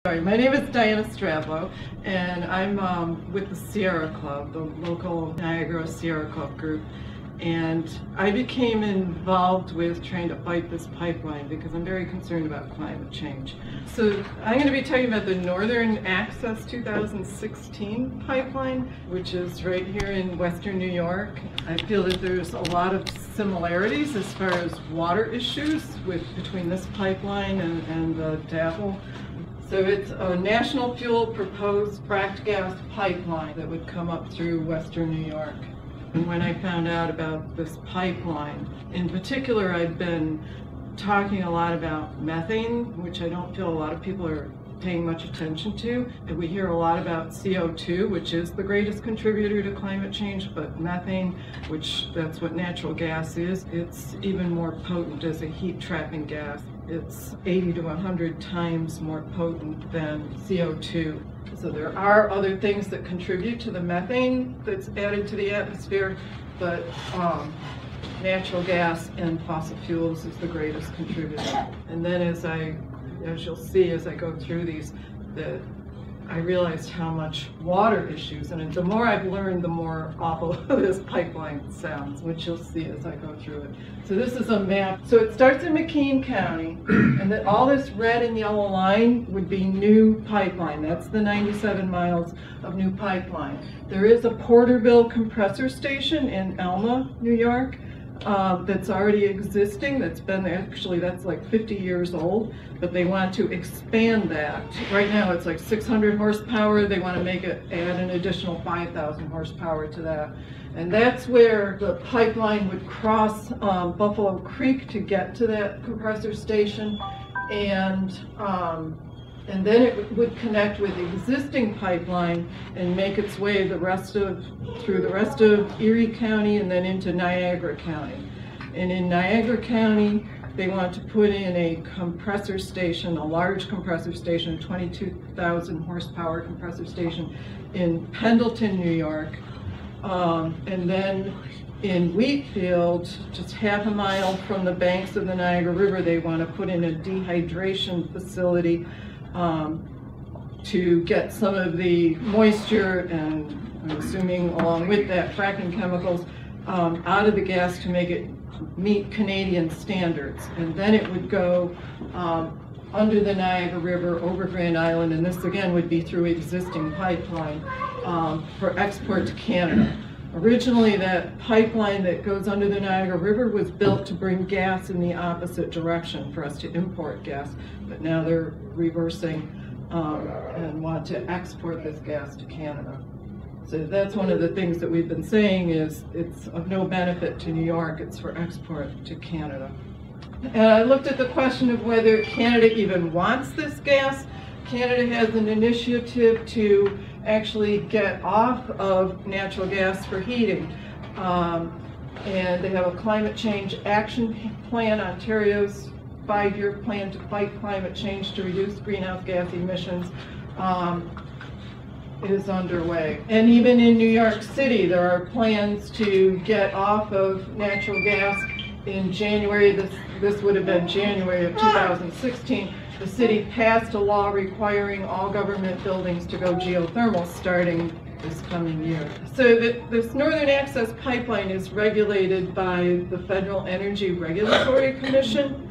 Sorry, my name is Diane Strablow, and I'm with the Sierra Club, the local Niagara Sierra Club group. And I became involved with trying to fight this pipeline because I'm very concerned about climate change. So I'm going to be talking about the Northern Access 2016 pipeline, which is right here in western New York. I feel that there's a lot of similarities as far as water issues between this pipeline and the NAPL. So it's a national fuel proposed fracked gas pipeline that would come up through western New York. And when I found out about this pipeline, in particular, I've been talking a lot about methane, which I don't feel a lot of people are paying much attention to. And we hear a lot about CO2, which is the greatest contributor to climate change, but methane, which that's what natural gas is, it's even more potent as a heat trapping gas. It's 80 to 100 times more potent than CO2. So there are other things that contribute to the methane that's added to the atmosphere, but natural gas and fossil fuels is the greatest contributor. And then as you'll see as I go through these, that I realized how much water issues, and the more I've learned, the more awful this pipeline sounds, which you'll see as I go through it. So this is a map. So it starts in McKean County, and then all this red and yellow line would be new pipeline. That's the 97 miles of new pipeline. There is a Porterville compressor station in Elma, New York, that's already existing. That's like 50 years old, but they want to expand that. Right now it's like 600 horsepower. They want to add an additional 5,000 horsepower to that. And that's where the pipeline would cross Buffalo Creek to get to that compressor station. And then it would connect with the existing pipeline and make its way through the rest of Erie County and then into Niagara County. And in Niagara County, they want to put in a compressor station, a large compressor station, a 22,000 horsepower compressor station in Pendleton, New York. And then in Wheatfield, just half a mile from the banks of the Niagara River, they want to put in a dehydration facility to get some of the moisture and, I'm assuming along with that, fracking chemicals out of the gas to make it meet Canadian standards. And then it would go under the Niagara River, over Grand Island, and this again would be through existing pipeline for export to Canada. Originally, that pipeline that goes under the Niagara River was built to bring gas in the opposite direction for us to import gas, but now they're reversing and want to export this gas to Canada. So that's one of the things that we've been saying is it's of no benefit to New York, it's for export to Canada. And I looked at the question of whether Canada even wants this gas. Canada has an initiative to actually get off of natural gas for heating. And they have a climate change action plan, Ontario's 5-year plan to fight climate change to reduce greenhouse gas emissions is underway. And even in New York City, there are plans to get off of natural gas in January. This would have been January of 2016. The city passed a law requiring all government buildings to go geothermal starting this coming year. So this Northern Access pipeline is regulated by the Federal Energy Regulatory Commission.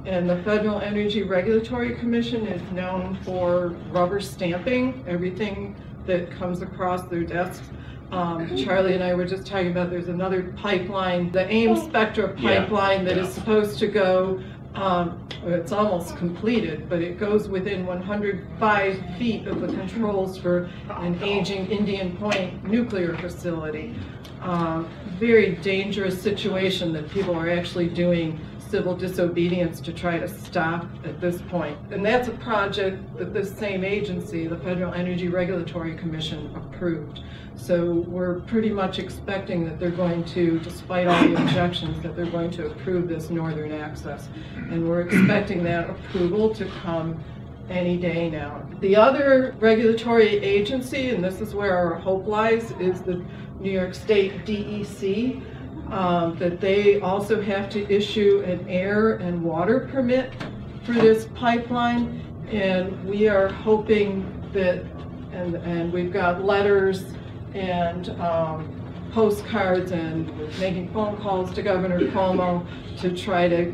And the Federal Energy Regulatory Commission is known for rubber stamping everything that comes across their desks. Charlie and I were just talking about there's another pipeline, the Spectra pipeline that is supposed to go, it's almost completed, but it goes within 105 feet of the controls for an aging Indian Point nuclear facility. Very dangerous situation that people are actually doing civil disobedience to try to stop at this point. And that's a project that this same agency, the Federal Energy Regulatory Commission, approved. So we're pretty much expecting that they're going to, despite all the objections, that they're going to approve this Northern Access. And we're expecting that approval to come any day now. The other regulatory agency, and this is where our hope lies, is the New York State DEC. That they also have to issue an air and water permit for this pipeline, And we are hoping that, and we've got letters and postcards and making phone calls to Governor Cuomo to try to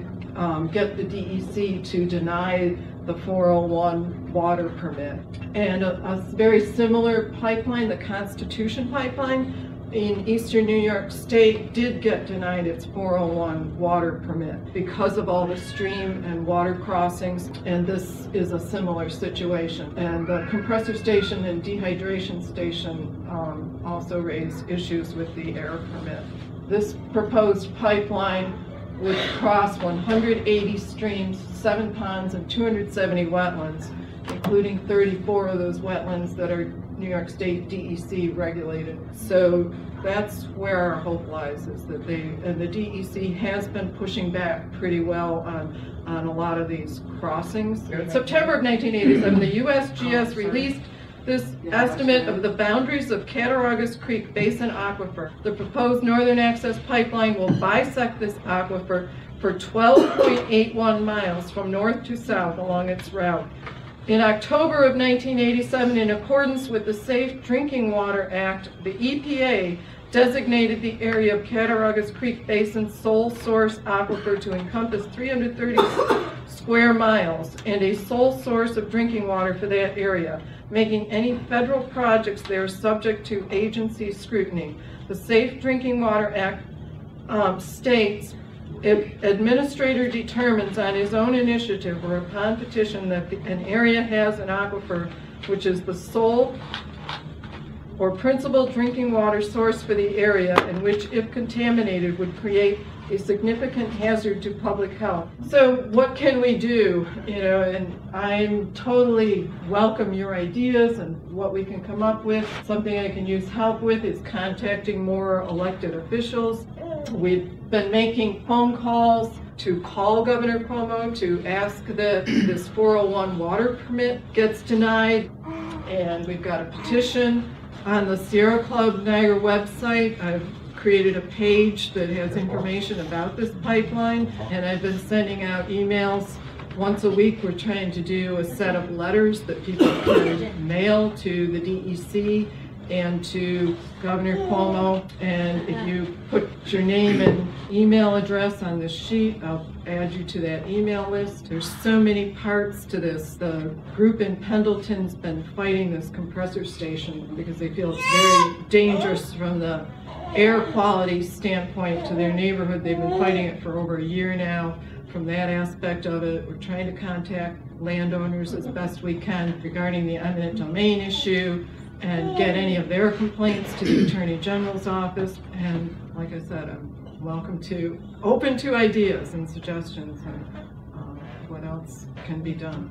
get the DEC to deny the 401 water permit. And a very similar pipeline, the Constitution pipeline in eastern New York State, did get denied its 401 water permit because of all the stream and water crossings, and this is a similar situation. And the compressor station and dehydration station also raised issues with the air permit. This proposed pipeline would cross 180 streams, 7 ponds, and 270 wetlands, including 34 of those wetlands that are New York State DEC regulated. So that's where our hope lies, is that the DEC has been pushing back pretty well on a lot of these crossings. In September of 1987, the USGS released this estimate of the boundaries of Cattaraugus Creek Basin aquifer. The proposed Northern Access Pipeline will bisect this aquifer for 12.81 miles from north to south along its route. In October of 1987, in accordance with the Safe Drinking Water Act, the EPA designated the area of Cattaraugus Creek Basin's sole source aquifer to encompass 330 square miles and a sole source of drinking water for that area, making any federal projects there subject to agency scrutiny. The Safe Drinking Water Act states, if administrator determines on his own initiative or upon petition that an area has an aquifer which is the sole or principal drinking water source for the area, and which, if contaminated, would create a significant hazard to public health. So what can we do? And I'm totally welcome your ideas and what we can come up with. Something I can use help with is contacting more elected officials. We've been making phone calls to call Governor Cuomo to ask that this 401 water permit gets denied. And we've got a petition on the Sierra Club Niagara website. I've created a page that has information about this pipeline, and I've been sending out emails once a week. We're trying to do a set of letters that people can mail to the DEC and to Governor Cuomo. And if you put your name and email address on this sheet, I'll add you to that email list. There's so many parts to this. The group in Pendleton's been fighting this compressor station because they feel it's very dangerous from the air quality standpoint to their neighborhood. They've been fighting it for over a year now. From that aspect of it, we're trying to contact landowners as best we can regarding the eminent domain issue and get any of their complaints to the Attorney General's office. And like I said, I'm open to ideas and suggestions and what else can be done.